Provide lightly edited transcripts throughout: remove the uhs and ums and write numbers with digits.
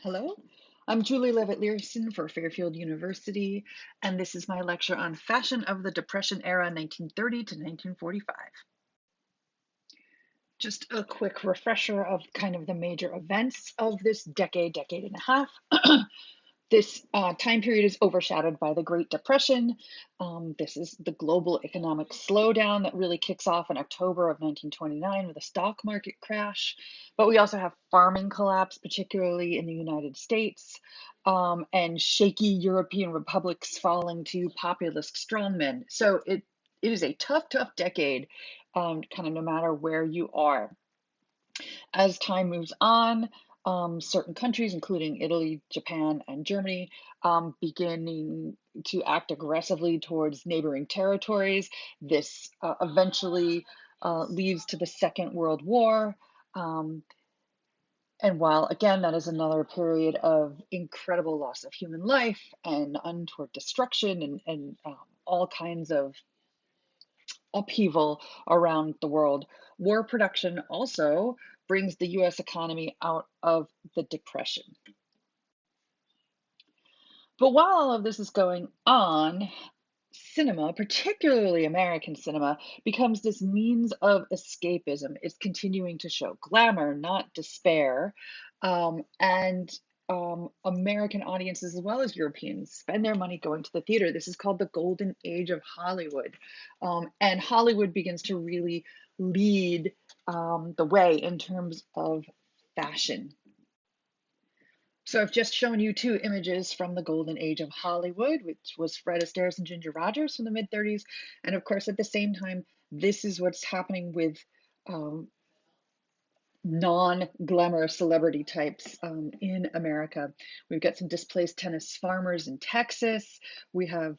Hello, I'm Julie Levitt-Learson for Fairfield University, and this is my lecture on Fashion of the Depression Era 1930 to 1945. Just a quick refresher of kind of the major events of this decade and a half. This time period is overshadowed by the Great Depression. This is the global economic slowdown that really kicks off in October of 1929 with a stock market crash. But we also have farming collapse, particularly in the United States, and shaky European republics falling to populist strongmen. So it is a tough decade, kind of no matter where you are. As time moves on, certain countries, including Italy, Japan, and Germany, beginning to act aggressively towards neighboring territories. This eventually leads to the Second World War. Um, and while, again, that is another period of incredible loss of human life and untoward destruction and all kinds of upheaval around the world, war production also brings the US economy out of the Depression. But while all of this is going on, cinema, particularly American cinema, becomes this means of escapism. It's continuing to show glamour, not despair. And American audiences, as well as Europeans, spend their money going to the theater. This is called the golden age of Hollywood. And Hollywood begins to really lead the way in terms of fashion. So I've just shown you two images from the golden age of Hollywood, which was Fred Astaire and Ginger Rogers from the mid 30s. And of course, at the same time, this is what's happening with um, non-glamour celebrity types in America. We've got some displaced tennis farmers in Texas. We have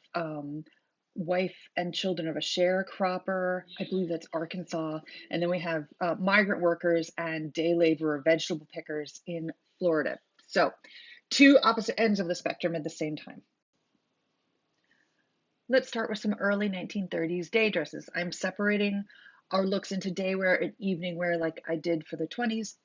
wife and children of a sharecropper. I believe that's Arkansas. And then we have migrant workers and day laborer vegetable pickers in Florida. So two opposite ends of the spectrum at the same time. Let's start with some early 1930s day dresses. I'm separating our looks into day wear and evening wear like I did for the 20s.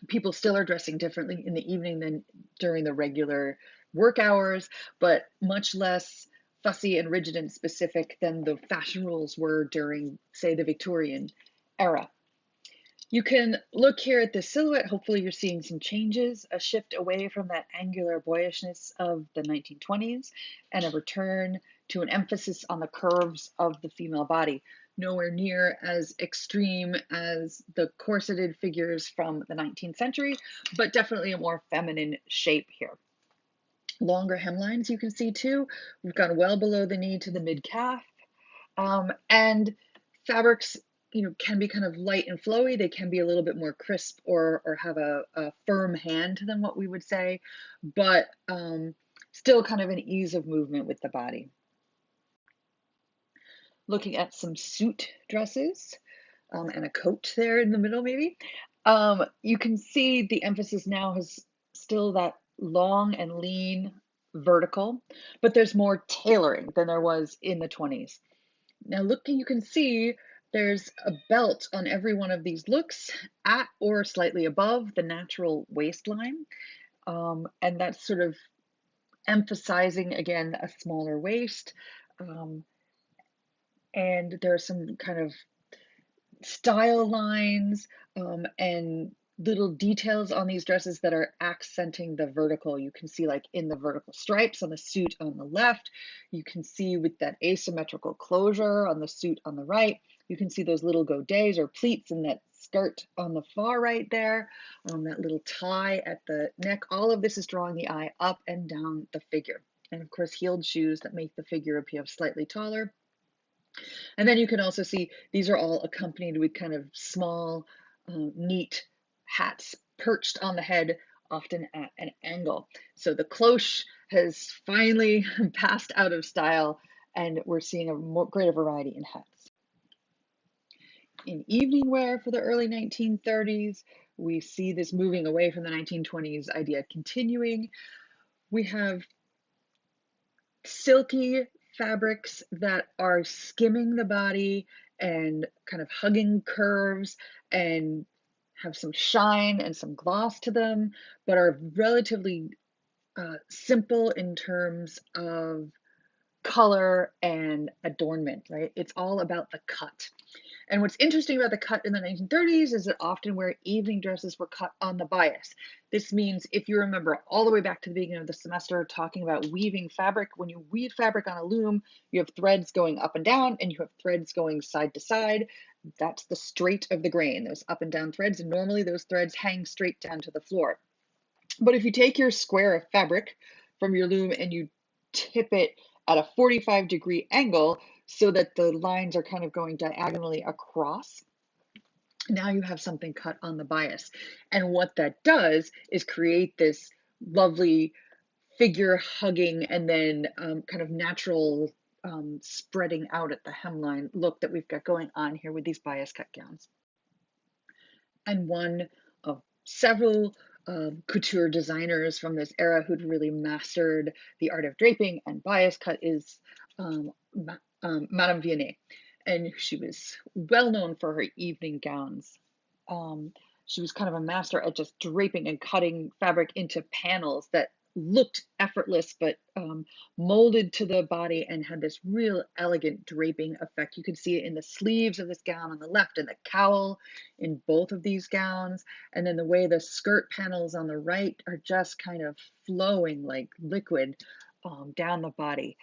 People still are dressing differently in the evening than during the regular work hours, but much less fussy and rigid and specific than the fashion rules were during, say, the Victorian era. You can look here at the silhouette. Hopefully you're seeing some changes, a shift away from that angular boyishness of the 1920s and a return to an emphasis on the curves of the female body. Nowhere near as extreme as the corseted figures from the 19th century, but definitely a more feminine shape here. Longer hemlines you can see too. We've gone well below the knee to the mid-calf. And fabrics, can be kind of light and flowy. They can be a little bit more crisp or have a firm hand to them, what we would say, but still kind of an ease of movement with the body. Looking at some suit dresses and a coat there in the middle, maybe. You can see the emphasis now has still that long and lean vertical, but there's more tailoring than there was in the 20s. Now looking, you can see there's a belt on every one of these looks at or slightly above the natural waistline. And that's sort of emphasizing, again, a smaller waist. And there are some kind of style lines and little details on these dresses that are accenting the vertical. You can see like in the vertical stripes on the suit on the left, you can see with that asymmetrical closure on the suit on the right, you can see those little godets or pleats in that skirt on the far right there, that little tie at the neck. All of this is drawing the eye up and down the figure. And of course, heeled shoes that make the figure appear slightly taller. And then you can also see these are all accompanied with kind of small, neat hats perched on the head, often at an angle. So the cloche has finally passed out of style, and we're seeing a greater variety in hats. In evening wear for the early 1930s, we see this moving away from the 1920s idea continuing. We have silky fabrics that are skimming the body and kind of hugging curves and have some shine and some gloss to them, but are relatively simple in terms of color and adornment, right? It's all about the cut. And what's interesting about the cut in the 1930s is that often where evening dresses were cut on the bias. This means if you remember all the way back to the beginning of the semester talking about weaving fabric, when you weave fabric on a loom, you have threads going up and down and you have threads going side to side. That's the straight of the grain, those up and down threads. And normally those threads hang straight down to the floor. But if you take your square of fabric from your loom and you tip it at a 45-degree angle so that the lines are kind of going diagonally across, now you have something cut on the bias. And what that does is create this lovely figure hugging and then kind of natural spreading out at the hemline look that we've got going on here with these bias cut gowns. And one of several couture designers from this era who'd really mastered the art of draping and bias cut is Madame Vianney. And she was well known for her evening gowns. She was kind of a master at just draping and cutting fabric into panels that looked effortless but molded to the body and had this real elegant draping effect. You can see it in the sleeves of this gown on the left and the cowl in both of these gowns. And then the way the skirt panels on the right are just kind of flowing like liquid down the body.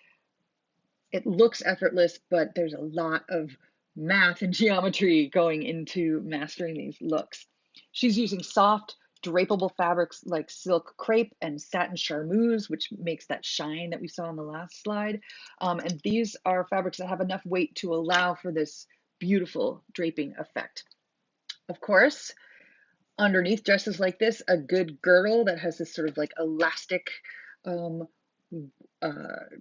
It looks effortless, but there's a lot of math and geometry going into mastering these looks. She's using soft, drapable fabrics like silk crepe and satin charmeuse, which makes that shine that we saw on the last slide. And these are fabrics that have enough weight to allow for this beautiful draping effect. Of course, underneath dresses like this, a good girdle that has this sort of like elastic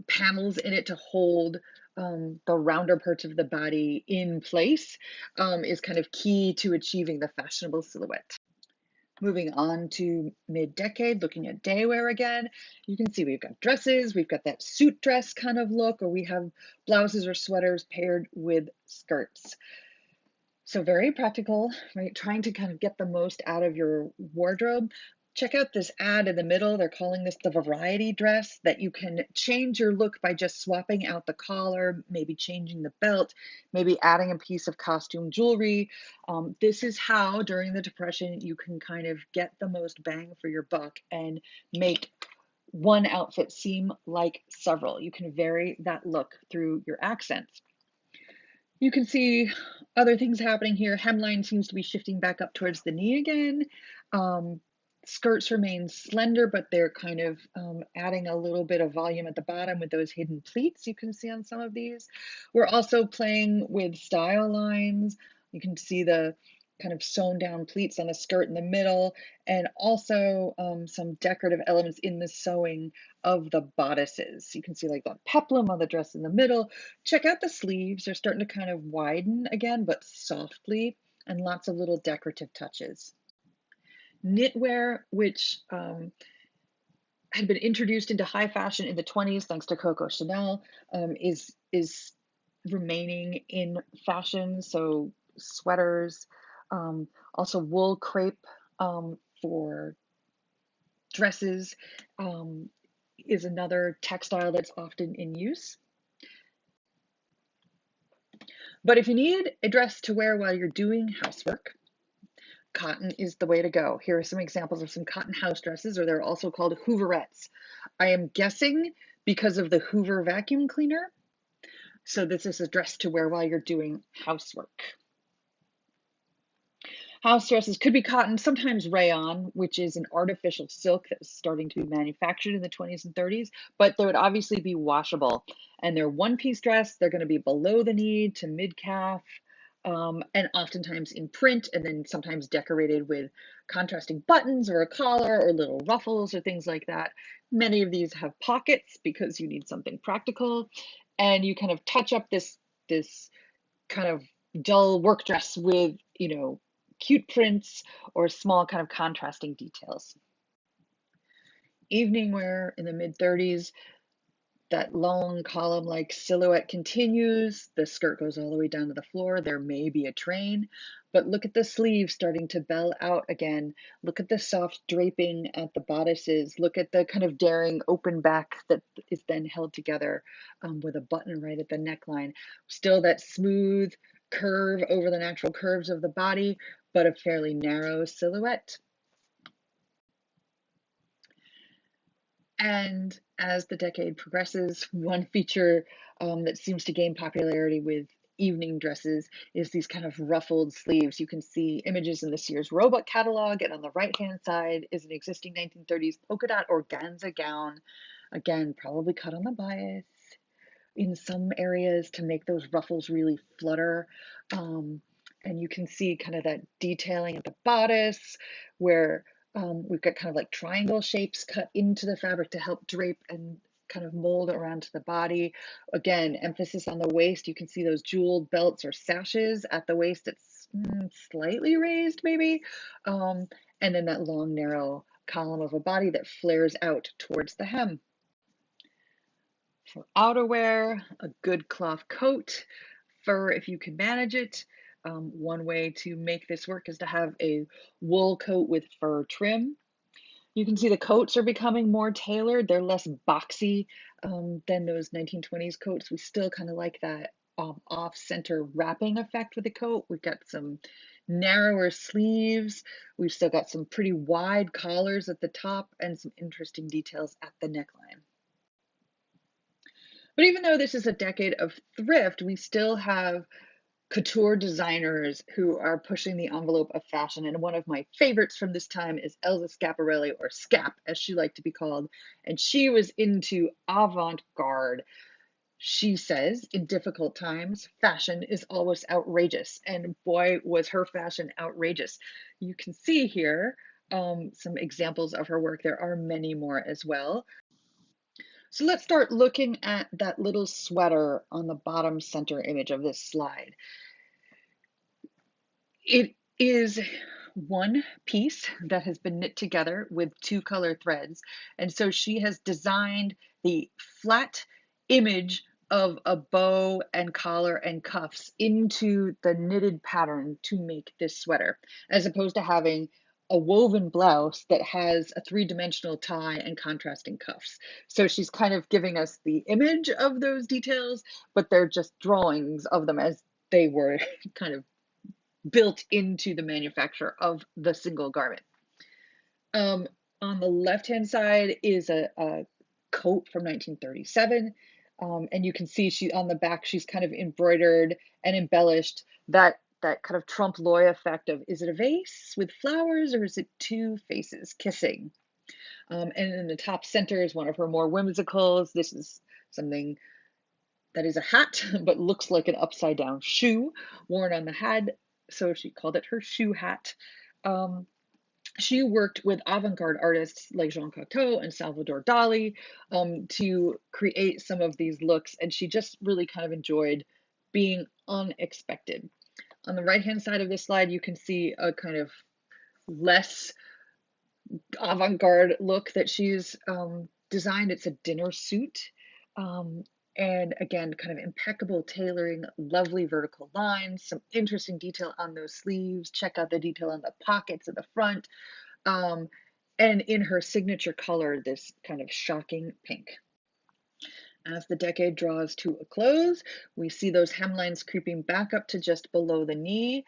panels in it to hold the rounder parts of the body in place is kind of key to achieving the fashionable silhouette. Moving on to mid-decade, looking at daywear again, you can see we've got dresses, we've got that suit dress kind of look, or we have blouses or sweaters paired with skirts. So very practical, right? Trying to kind of get the most out of your wardrobe. Check out this ad in the middle. They're calling this the variety dress, that you can change your look by just swapping out the collar, maybe changing the belt, maybe adding a piece of costume jewelry. This is how, during the Depression, you can kind of get the most bang for your buck and make one outfit seem like several. You can vary that look through your accents. You can see other things happening here. Hemline seems to be shifting back up towards the knee again. Skirts remain slender, but they're kind of adding a little bit of volume at the bottom with those hidden pleats you can see on some of these. We're also playing with style lines. You can see the kind of sewn down pleats on the skirt in the middle, and also some decorative elements in the sewing of the bodices. You can see like that peplum on the dress in the middle. Check out the sleeves. They're starting to kind of widen again, but softly, and lots of little decorative touches. Knitwear, which had been introduced into high fashion in the 20s thanks to Coco Chanel, is remaining in fashion. So sweaters, also wool crepe for dresses is another textile that's often in use. But if you need a dress to wear while you're doing housework, cotton is the way to go. Here are some examples of some cotton house dresses, or they're also called Hooverettes. I am guessing because of the Hoover vacuum cleaner. So this is a dress to wear while you're doing housework. House dresses could be cotton, sometimes rayon, which is an artificial silk that was starting to be manufactured in the 20s and 30s, but they would obviously be washable. And they're one-piece dress. They're going to be below the knee to mid-calf, and oftentimes in print, and then sometimes decorated with contrasting buttons or a collar or little ruffles or things like that. Many of these have pockets because you need something practical, and you kind of touch up this kind of dull work dress with, cute prints or small kind of contrasting details. Evening wear in the mid 30s, That long column-like silhouette continues. The skirt goes all the way down to the floor. There may be a train, but look at the sleeves starting to bell out again. Look at the soft draping at the bodices. Look at the kind of daring open back that is then held together with a button right at the neckline. Still that smooth curve over the natural curves of the body, but a fairly narrow silhouette. And as the decade progresses, one feature that seems to gain popularity with evening dresses is these kind of ruffled sleeves. You can see images in this year's Roebuck catalog, and on the right-hand side is an existing 1930s polka dot organza gown. Again, probably cut on the bias in some areas to make those ruffles really flutter. And you can see kind of that detailing at the bodice where we've got kind of like triangle shapes cut into the fabric to help drape and kind of mold around to the body. Again, emphasis on the waist. You can see those jeweled belts or sashes at the waist. It's slightly raised maybe. And then that long, narrow column of a body that flares out towards the hem. For outerwear, a good cloth coat, fur if you can manage it. One way to make this work is to have a wool coat with fur trim. You can see the coats are becoming more tailored. They're less boxy than those 1920s coats. We still kind of like that off-center wrapping effect with the coat. We've got some narrower sleeves. We've still got some pretty wide collars at the top and some interesting details at the neckline. But even though this is a decade of thrift, we still have couture designers who are pushing the envelope of fashion. And one of my favorites from this time is Elsa Schiaparelli, or Scap, as she liked to be called. And she was into avant-garde. She says, in difficult times, fashion is always outrageous. And boy, was her fashion outrageous. You can see here some examples of her work. There are many more as well. So let's start looking at that little sweater on the bottom center image of this slide. It is one piece that has been knit together with two color threads. And so she has designed the flat image of a bow and collar and cuffs into the knitted pattern to make this sweater, as opposed to having a woven blouse that has a three-dimensional tie and contrasting cuffs. So she's kind of giving us the image of those details, but they're just drawings of them as they were kind of built into the manufacture of the single garment. On the left-hand side is a coat from 1937. And you can see she on the back, she's kind of embroidered and embellished that kind of trompe l'oeil effect of, is it a vase with flowers or is it two faces kissing? And in the top center is one of her more whimsicals. This is something that is a hat, but looks like an upside down shoe worn on the head. So she called it her shoe hat. She worked with avant-garde artists like Jean Cocteau and Salvador Dali to create some of these looks, and she just really kind of enjoyed being unexpected. On the right-hand side of this slide, you can see a kind of less avant-garde look that she's designed. It's a dinner suit. And again, kind of impeccable tailoring, lovely vertical lines, some interesting detail on those sleeves. Check out the detail on the pockets at the front. And in her signature color, this kind of shocking pink. As the decade draws to a close, we see those hemlines creeping back up to just below the knee.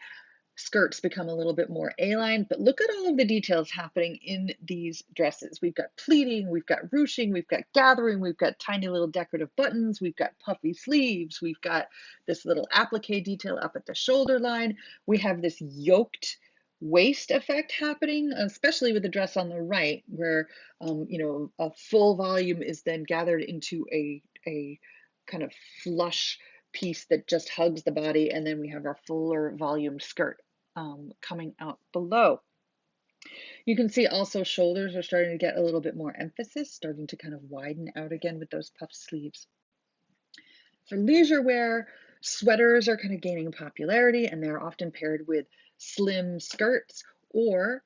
Skirts become a little bit more A-line, but look at all of the details happening in these dresses. We've got pleating, we've got ruching, we've got gathering, we've got tiny little decorative buttons, we've got puffy sleeves, we've got this little applique detail up at the shoulder line. We have this yoked waist effect happening, especially with the dress on the right, where a full volume is then gathered into a kind of flush piece that just hugs the body, and then we have our fuller volume skirt coming out below. You can see also shoulders are starting to get a little bit more emphasis, starting to kind of widen out again with those puff sleeves. For leisure wear, sweaters are kind of gaining popularity, and they're often paired with slim skirts, or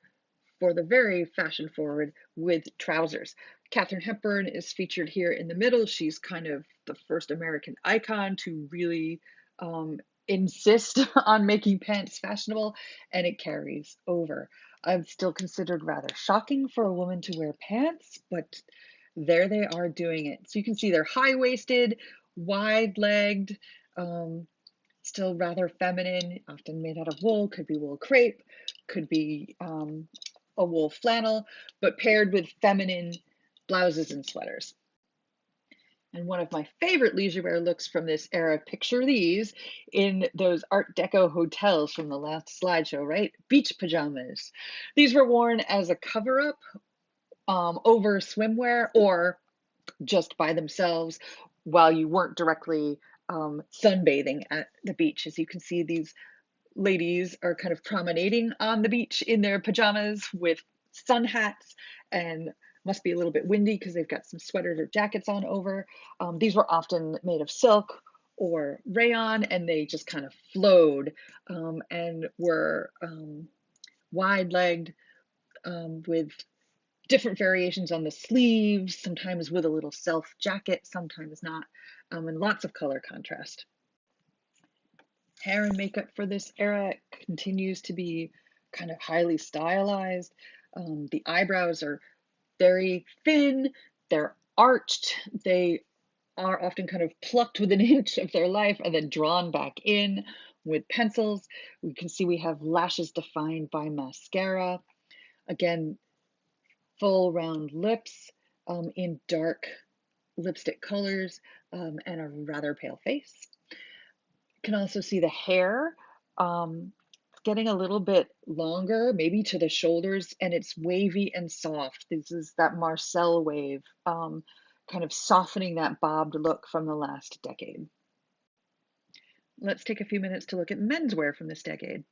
for the very fashion forward with trousers. Katharine Hepburn is featured here in the middle. She's kind of the first American icon to really insist on making pants fashionable, and it carries over. I'm still considered rather shocking for a woman to wear pants, but there they are doing it. So you can see they're high-waisted, wide-legged, um, still rather feminine, often made out of wool, could be wool crepe, could be a wool flannel, but paired with feminine blouses and sweaters. And one of my favorite leisure wear looks from this era, picture these in those Art Deco hotels from the last slideshow, right? Beach pajamas. These were worn as a cover-up over swimwear or just by themselves while you weren't directly sunbathing at the beach. As you can see, these ladies are kind of promenading on the beach in their pajamas with sun hats, and must be a little bit windy because they've got some sweaters or jackets on over. These were often made of silk or rayon, and they just kind of flowed and were wide-legged with different variations on the sleeves, sometimes with a little self jacket, sometimes not, and lots of color contrast. Hair and makeup for this era continues to be kind of highly stylized. The eyebrows are very thin, they're arched, they are often kind of plucked within an inch of their life and then drawn back in with pencils. We can see we have lashes defined by mascara. Again, full round lips in dark lipstick colors and a rather pale face. You can also see the hair getting a little bit longer, maybe to the shoulders, and it's wavy and soft. This is that Marcel wave, kind of softening that bobbed look from the last decade. Let's take a few minutes to look at menswear from this decade.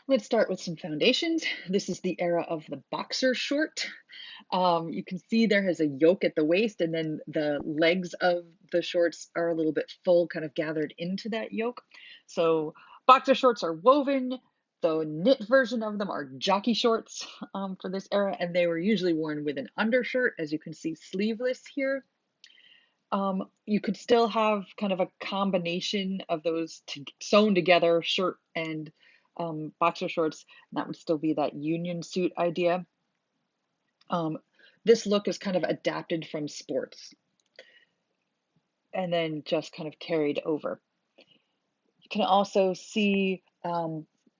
Let's start with some foundations. This is the era of the boxer short. You can see there has a yoke at the waist, and then the legs of the shorts are a little bit full, kind of gathered into that yoke. So boxer shorts are woven. The knit version of them are jockey shorts for this era, and they were usually worn with an undershirt, as you can see sleeveless here. You could still have kind of a combination of those sewn together, shirt and boxer shorts, and that would still be that union suit idea. This look is kind of adapted from sports and then just kind of carried over. You can also see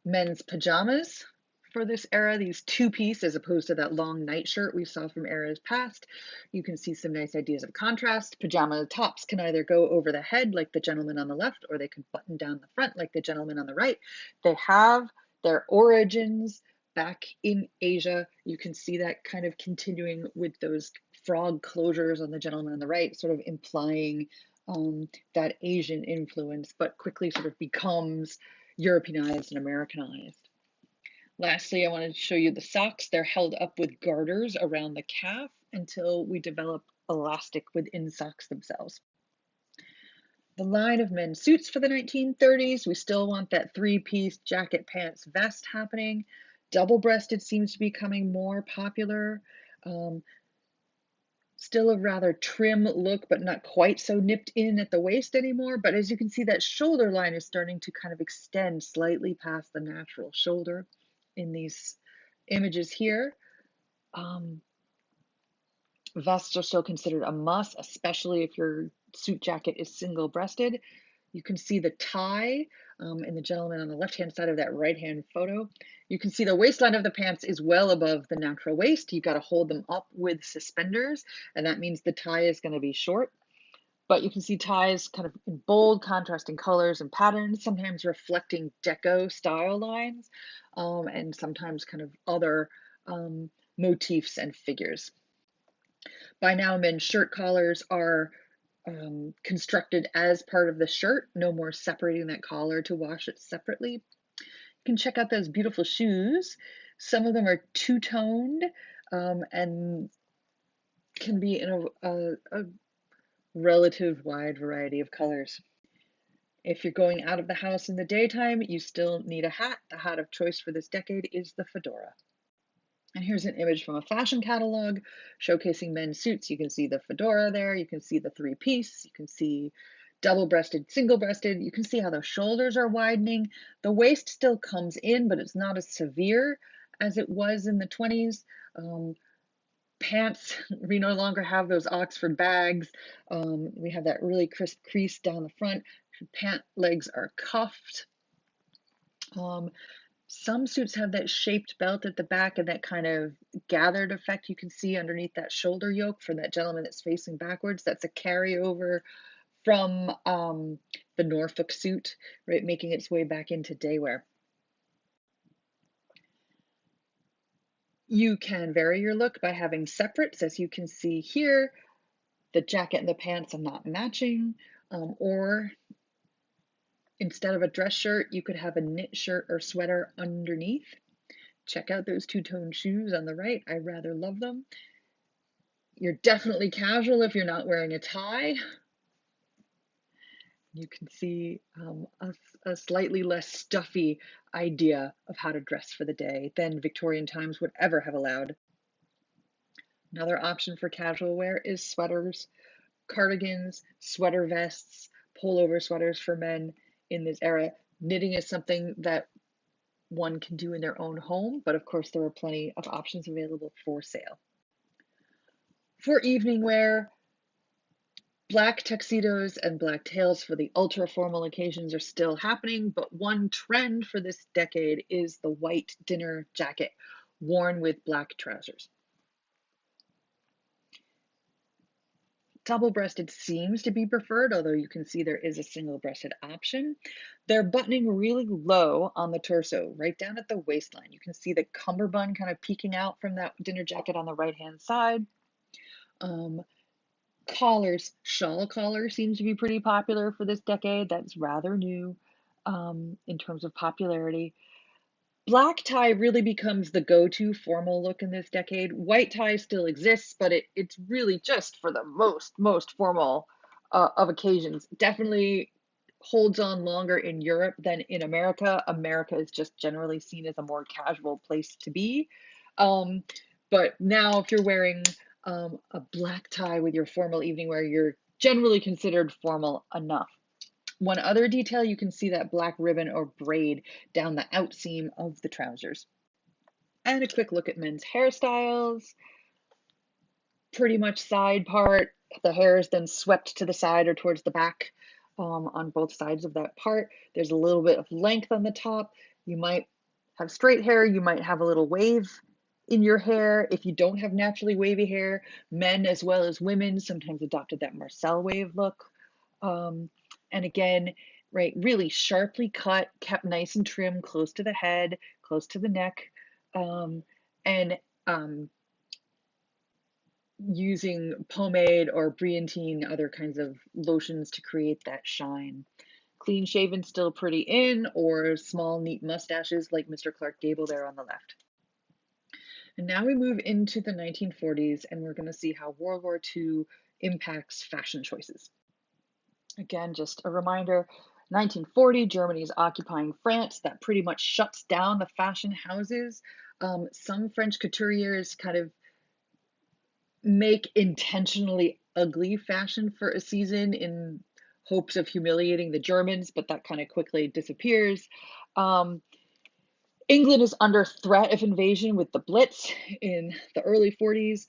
men's pajamas for this era, these two-piece as opposed to that long nightshirt we saw from eras past. You can see some nice ideas of contrast. Pajama tops can either go over the head like the gentleman on the left, or they can button down the front like the gentleman on the right. They have their origins back in Asia. You can see that kind of continuing with those frog closures on the gentleman on the right, sort of implying that Asian influence, but quickly sort of becomes Europeanized and Americanized. Lastly, I wanted to show you the socks. They're held up with garters around the calf until we develop elastic within socks themselves. The line of men's suits for the 1930s, we still want that three-piece jacket, pants, vest happening. Double-breasted seems to be becoming more popular. Still a rather trim look, but not quite so nipped in at the waist anymore. But as you can see, that shoulder line is starting to kind of extend slightly past the natural shoulder in these images here. Vests are still considered a must, especially if your suit jacket is single-breasted. You can see the tie in the gentleman on the left-hand side of that right-hand photo. You can see the waistline of the pants is well above the natural waist. You've got to hold them up with suspenders, and that means the tie is going to be short. But you can see ties kind of in bold, contrasting colors and patterns, sometimes reflecting deco style lines, and sometimes kind of other motifs and figures. By now, men's shirt collars are constructed as part of the shirt, no more separating that collar to wash it separately. You can check out those beautiful shoes. Some of them are two-toned and can be in a relative wide variety of colors. If you're going out of the house in the daytime, you still need a hat. The hat of choice for this decade is the fedora. And here's an image from a fashion catalog showcasing men's suits. You can see the fedora there, you can see the three-piece, you can see double-breasted, single-breasted. You can see how the shoulders are widening. The waist still comes in, but it's not as severe as it was in the 20s. Pants, we no longer have those Oxford bags. We have that really crisp crease down the front. Pant legs are cuffed. Um, some suits have that shaped belt at the back and that kind of gathered effect you can see underneath that shoulder yoke for that gentleman that's facing backwards. That's a carryover from the Norfolk suit, right, making its way back into day wear. You can vary your look by having separates, as you can see here. The jacket and the pants are not matching, or instead of a dress shirt, you could have a knit shirt or sweater underneath. Check out those two-tone shoes on the right. I rather love them. You're definitely casual if you're not wearing a tie. You can see a slightly less stuffy idea of how to dress for the day than Victorian times would ever have allowed. Another option for casual wear is sweaters, cardigans, sweater vests, pullover sweaters for men in this era. Knitting is something that one can do in their own home, but of course there are plenty of options available for sale. For evening wear, black tuxedos and black tails for the ultra formal occasions are still happening, but one trend for this decade is the white dinner jacket worn with black trousers. Double-breasted seems to be preferred, although you can see there is a single-breasted option. They're buttoning really low on the torso, right down at the waistline. You can see the cummerbund kind of peeking out from that dinner jacket on the right-hand side. Collars, shawl collar seems to be pretty popular for this decade. That's rather new in terms of popularity. Black tie really becomes the go-to formal look in this decade. White tie still exists, but it's really just for the most formal of occasions. Definitely holds on longer in Europe than in America. America is just generally seen as a more casual place to be. Um, but now, if you're wearing a black tie with your formal evening wear, you're generally considered formal enough. One other detail, you can see that black ribbon or braid down the outseam of the trousers. And a quick look at men's hairstyles. Pretty much side part. The hair is then swept to the side or towards the back on both sides of that part. There's a little bit of length on the top. You might have straight hair. You might have a little wave in your hair. If you don't have naturally wavy hair, men as well as women sometimes adopted that Marcel wave look. And again, right, really sharply cut, kept nice and trim, close to the head, close to the neck, and using pomade or brilliantine, other kinds of lotions to create that shine. Clean shaven, still pretty in, or small, neat mustaches like Mr. Clark Gable there on the left. And now we move into the 1940s, and we're going to see how World War II impacts fashion choices. Again, just a reminder, 1940, Germany is occupying France. That pretty much shuts down the fashion houses. Some French couturiers kind of make intentionally ugly fashion for a season in hopes of humiliating the Germans, but that kind of quickly disappears. England is under threat of invasion with the Blitz in the early 40s.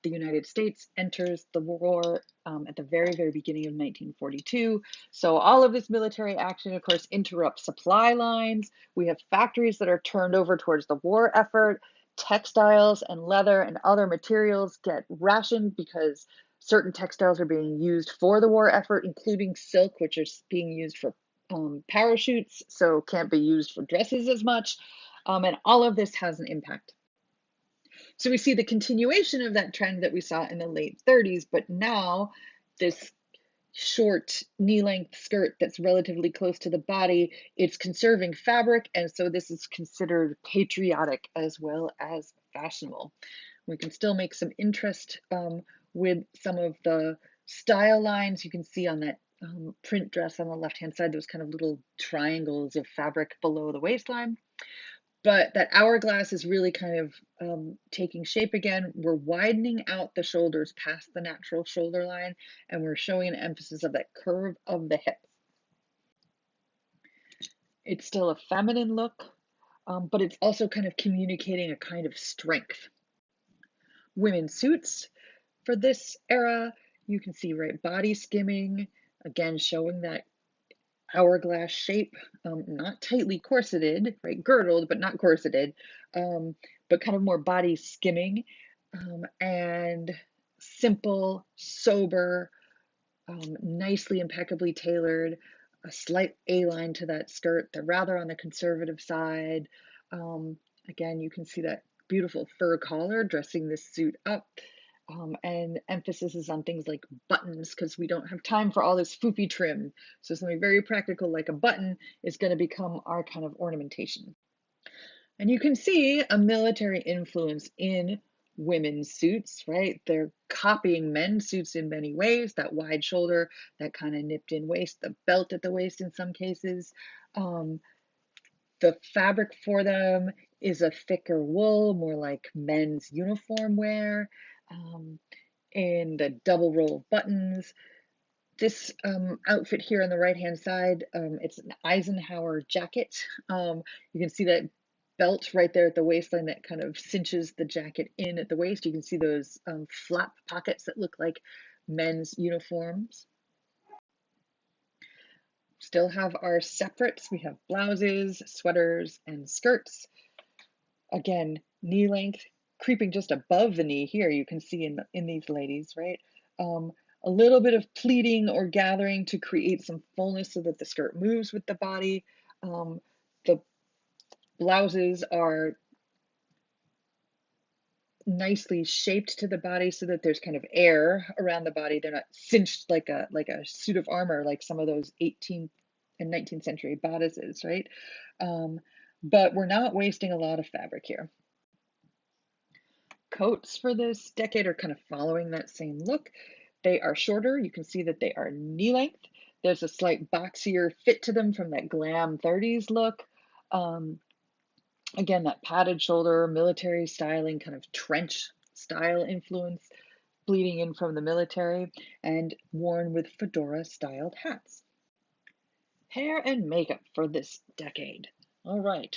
The United States enters the war at the very beginning of 1942. So all of this military action, of course, interrupts supply lines. We have factories that are turned over towards the war effort. Textiles and leather and other materials get rationed because certain textiles are being used for the war effort, including silk, which is being used for parachutes, so can't be used for dresses as much. And all of this has an impact. So we see the continuation of that trend that we saw in the late 30s, but now this short knee-length skirt that's relatively close to the body, it's conserving fabric, and so this is considered patriotic as well as fashionable. We can still make some interest with some of the style lines. You can see on that print dress on the left-hand side, those kind of little triangles of fabric below the waistline. But that hourglass is really kind of taking shape again. We're widening out the shoulders past the natural shoulder line, and we're showing an emphasis of that curve of the hips. It's still a feminine look, but it's also kind of communicating a kind of strength. Women's suits for this era, you can see, right, body skimming, again, showing that hourglass shape, not tightly corseted, right, girdled, but not corseted, but kind of more body skimming, and simple, sober, nicely, impeccably tailored, a slight A-line to that skirt. They're rather on the conservative side. Um, Again, you can see that beautiful fur collar dressing this suit up. And emphasis is on things like buttons because we don't have time for all this foofy trim. So something very practical like a button is going to become our kind of ornamentation. And you can see a military influence in women's suits, right? They're copying men's suits in many ways, that wide shoulder, that kind of nipped in waist, the belt at the waist in some cases. Um, the fabric for them is a thicker wool, more like men's uniform wear, in the double row of buttons. This outfit here on the right hand side, it's an Eisenhower jacket. You can see that belt right there at the waistline that kind of cinches the jacket in at the waist. You can see those flap pockets that look like men's uniforms. Still have our separates. We have blouses, sweaters, and skirts. Again, knee length, creeping just above the knee here, you can see in these ladies, right? Um, a little bit of pleating or gathering to create some fullness so that the skirt moves with the body. The blouses are nicely shaped to the body so that there's kind of air around the body. They're not cinched like a suit of armor, like some of those 18th and 19th century bodices, right? Um, but we're not wasting a lot of fabric here. Coats for this decade are kind of following that same look. They are shorter. You can see that they are knee length. There's a slight boxier fit to them from that glam 30s look. Um, Again, that padded shoulder, military styling, kind of trench style influence bleeding in from the military, and worn with fedora styled hats. Hair and makeup for this decade. All right.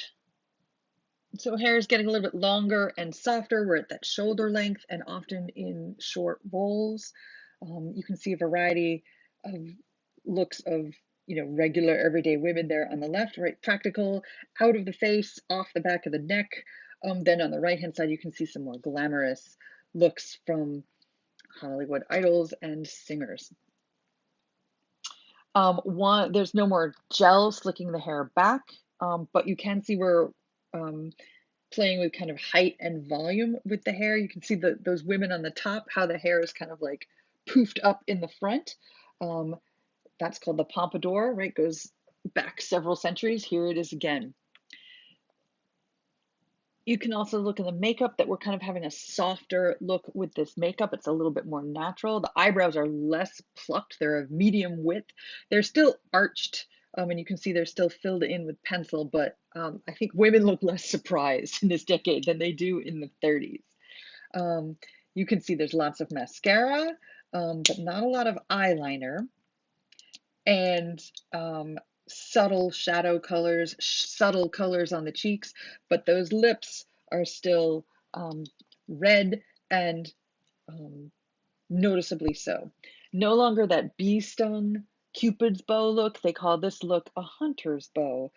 So hair is getting a little bit longer and softer. We're at that shoulder length and often in short rolls. You can see a variety of looks of, regular everyday women there on the left, right? Practical, out of the face, off the back of the neck. Then on the right hand side, you can see some more glamorous looks from Hollywood idols and singers. There's no more gel slicking the hair back, but you can see we're um, playing with kind of height and volume with the hair. You can see those women on the top, how the hair is kind of like poofed up in the front. Um, that's called the pompadour, right? Goes back several centuries. Here it is again. You can also look in the makeup that we're kind of having a softer look with this makeup. It's a little bit more natural. The eyebrows are less plucked. They're of medium width. They're still arched, and you can see they're still filled in with pencil, but I think women look less surprised in this decade than they do in the 30s. Um, you can see there's lots of mascara, but not a lot of eyeliner, and subtle shadow colors, subtle colors on the cheeks, but those lips are still red and um, noticeably so. No longer that bee stung Cupid's bow look. They call this look a hunter's bow.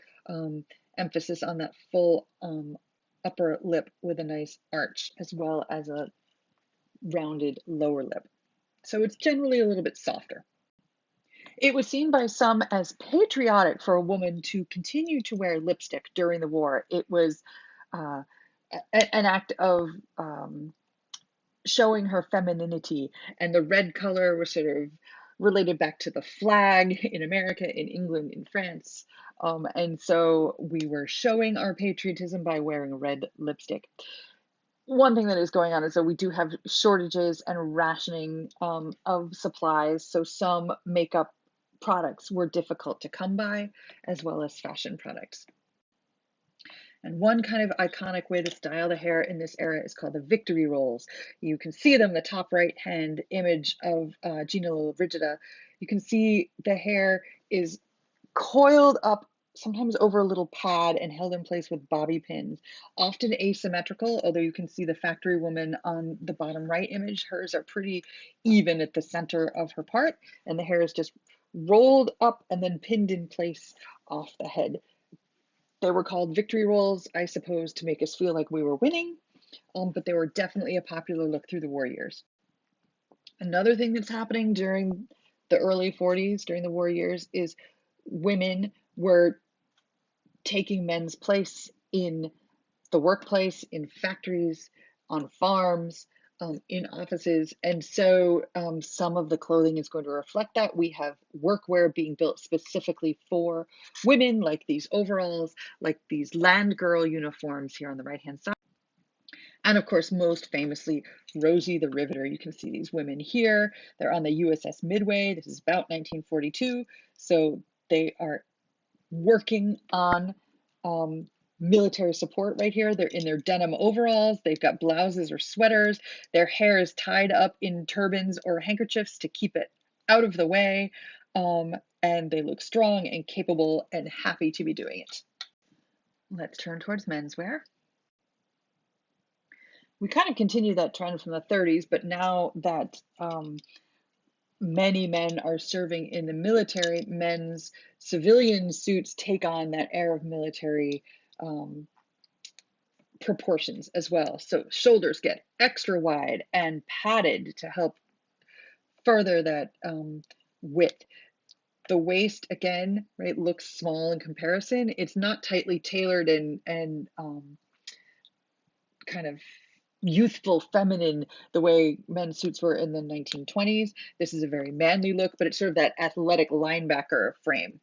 Emphasis on that full upper lip with a nice arch as well as a rounded lower lip. So it's generally a little bit softer. It was seen by some as patriotic for a woman to continue to wear lipstick during the war. It was uh, an act of showing her femininity, and the red color was sort of related back to the flag in America, in England, in France. And so we were showing our patriotism by wearing red lipstick. One thing that is going on is that we do have shortages and rationing of supplies. So some makeup products were difficult to come by, as well as fashion products. And one kind of iconic way to style the hair in this era is called the victory rolls. You can see them, the top right hand image of Gina Lollobrigida. You can see the hair is coiled up, sometimes over a little pad and held in place with bobby pins, often asymmetrical, although you can see the factory woman on the bottom right image. Hers are pretty even at the center of her part, and the hair is just rolled up and then pinned in place off the head. They were called victory rolls, I suppose, to make us feel like we were winning, but they were definitely a popular look through the war years. Another thing that's happening during the early 40s, during the war years, is women were taking men's place in the workplace, in factories, on farms, in offices. And so some of the clothing is going to reflect that. We have workwear being built specifically for women, like these overalls, like these land girl uniforms here on the right-hand side. And of course, most famously, Rosie the Riveter. You can see these women here. They're on the USS Midway. This is about 1942. So they are working on military support right here. They're in their denim overalls. They've got blouses or sweaters. Their hair is tied up in turbans or handkerchiefs to keep it out of the way. And they look strong and capable and happy to be doing it. Let's turn towards menswear. We kind of continue that trend from the 30s, but now that many men are serving in the military, men's civilian suits take on that air of military proportions as well. So shoulders get extra wide and padded to help further that width. The waist, again, right, looks small in comparison. It's not tightly tailored and kind of youthful, feminine, the way men's suits were in the 1920s. This is a very manly look, but it's sort of that athletic linebacker frame.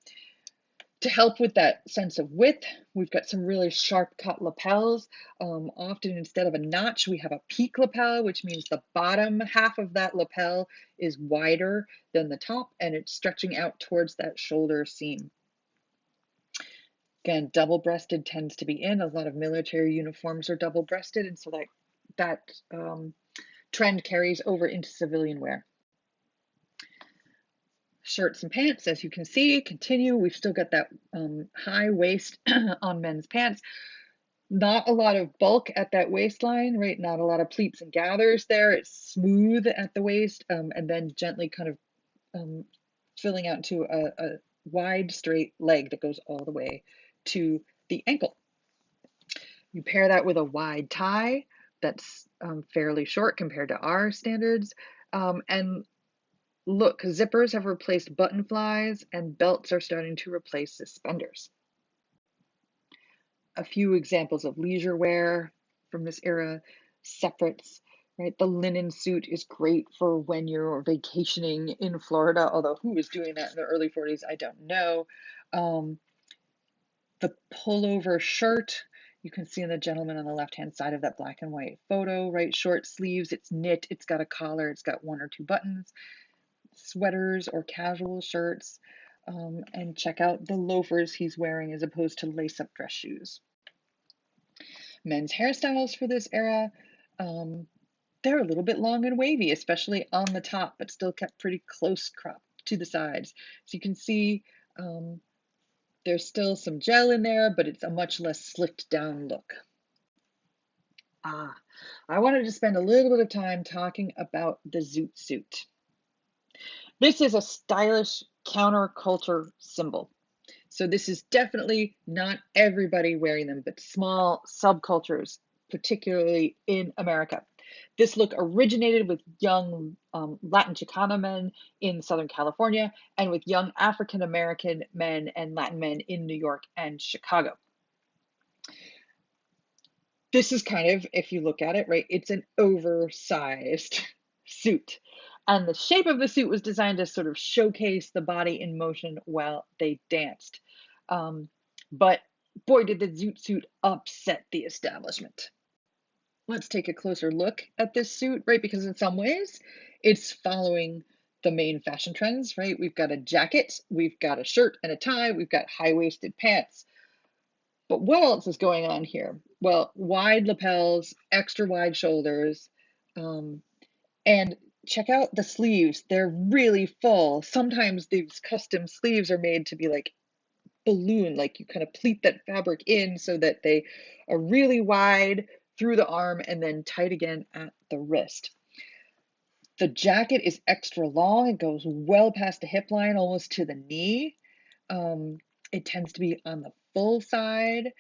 To help with that sense of width, we've got some really sharp cut lapels. Often instead of a notch, we have a peak lapel, which means the bottom half of that lapel is wider than the top and it's stretching out towards that shoulder seam. Again, double-breasted tends to be in. A lot of military uniforms are double-breasted, and so that trend carries over into civilian wear. Shirts and pants, as you can see, continue. We've still got that high waist on men's pants. Not a lot of bulk at that waistline, right? Not a lot of pleats and gathers there. It's smooth at the waist and then gently kind of filling out to a wide, straight leg that goes all the way to the ankle. You pair that with a wide tie that's fairly short compared to our standards. And look, zippers have replaced button flies and belts are starting to replace suspenders. A few examples of leisure wear from this era: separates, right? The linen suit is great for when you're vacationing in Florida, although who was doing that in the early 40s, I don't know. The pullover shirt, you can see in the gentleman on the left-hand side of that black and white photo, right? Short sleeves, it's knit, it's got a collar, it's got one or two buttons. Sweaters or casual shirts, and check out the loafers he's wearing as opposed to lace-up dress shoes. Men's hairstyles for this era, they're a little bit long and wavy, especially on the top, but still kept pretty close cropped to the sides. So you can see there's still some gel in there, but it's a much less slicked down look. I wanted to spend a little bit of time talking about the zoot suit. This is a stylish counterculture symbol. So this is definitely not everybody wearing them, but small subcultures, particularly in America. This look originated with young Latin Chicana men in Southern California and with young African American men and Latin men in New York and Chicago. This is kind of, if you look at it, right, it's an oversized suit. And the shape of the suit was designed to sort of showcase the body in motion while they danced. But boy, did the zoot suit upset the establishment. Let's take a closer look at this suit, right? Because in some ways, it's following the main fashion trends, right? We've got a jacket, we've got a shirt and a tie, we've got high-waisted pants. But what else is going on here? Well, wide lapels, extra wide shoulders, um, and check out the sleeves. They're really full. Sometimes these custom sleeves are made to be like balloon, like you kind of pleat that fabric in so that they are really wide through the arm and then tight again at the wrist. The jacket is extra long. It goes well past the hip line, almost to the knee. Um, it tends to be on the full side.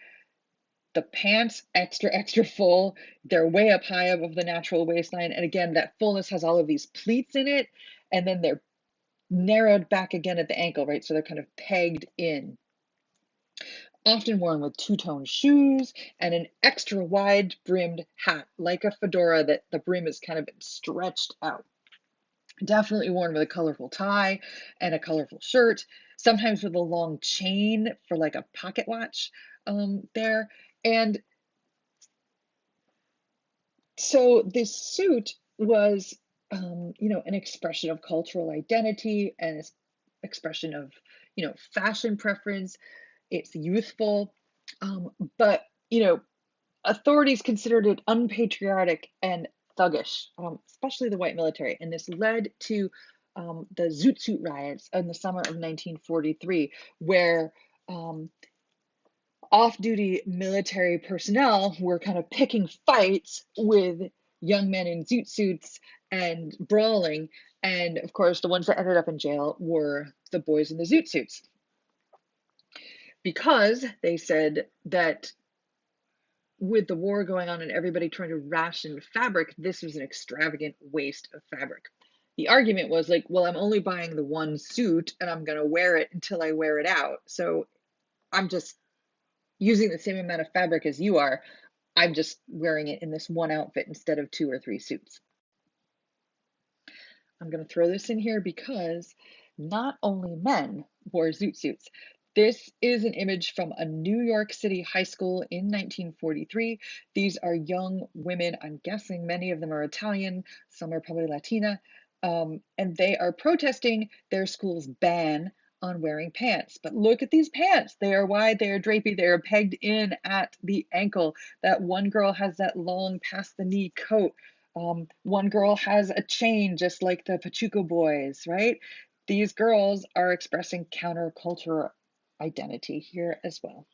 The pants, extra, extra full. They're way up high above the natural waistline. And again, that fullness has all of these pleats in it. And then they're narrowed back again at the ankle, right? So they're kind of pegged in. Often worn with two-tone shoes and an extra wide brimmed hat, like a fedora that the brim is kind of stretched out. Definitely worn with a colorful tie and a colorful shirt, sometimes with a long chain for like a pocket watch there. And so this suit was, an expression of cultural identity and an expression of, fashion preference. It's youthful, but, authorities considered it unpatriotic and thuggish, especially the white military. And this led to the Zoot Suit riots in the summer of 1943, where off-duty military personnel were kind of picking fights with young men in zoot suits and brawling. And of course, the ones that ended up in jail were the boys in the zoot suits, because they said that with the war going on and everybody trying to ration fabric, this was an extravagant waste of fabric. The argument was like, well, I'm only buying the one suit and I'm going to wear it until I wear it out. So I'm just using the same amount of fabric as you are. I'm just wearing it in this one outfit instead of 2 or 3 suits. I'm going to throw this in here because not only men wore zoot suits. This is an image from a New York City high school in 1943. These are young women. I'm guessing many of them are Italian, some are probably Latina, and they are protesting their school's ban on wearing pants. But look at these pants. They are wide, they are drapey, they are pegged in at the ankle. That one girl has that long past the knee coat. One girl has a chain just like the Pachuco boys, right? These girls are expressing counterculture identity here as well.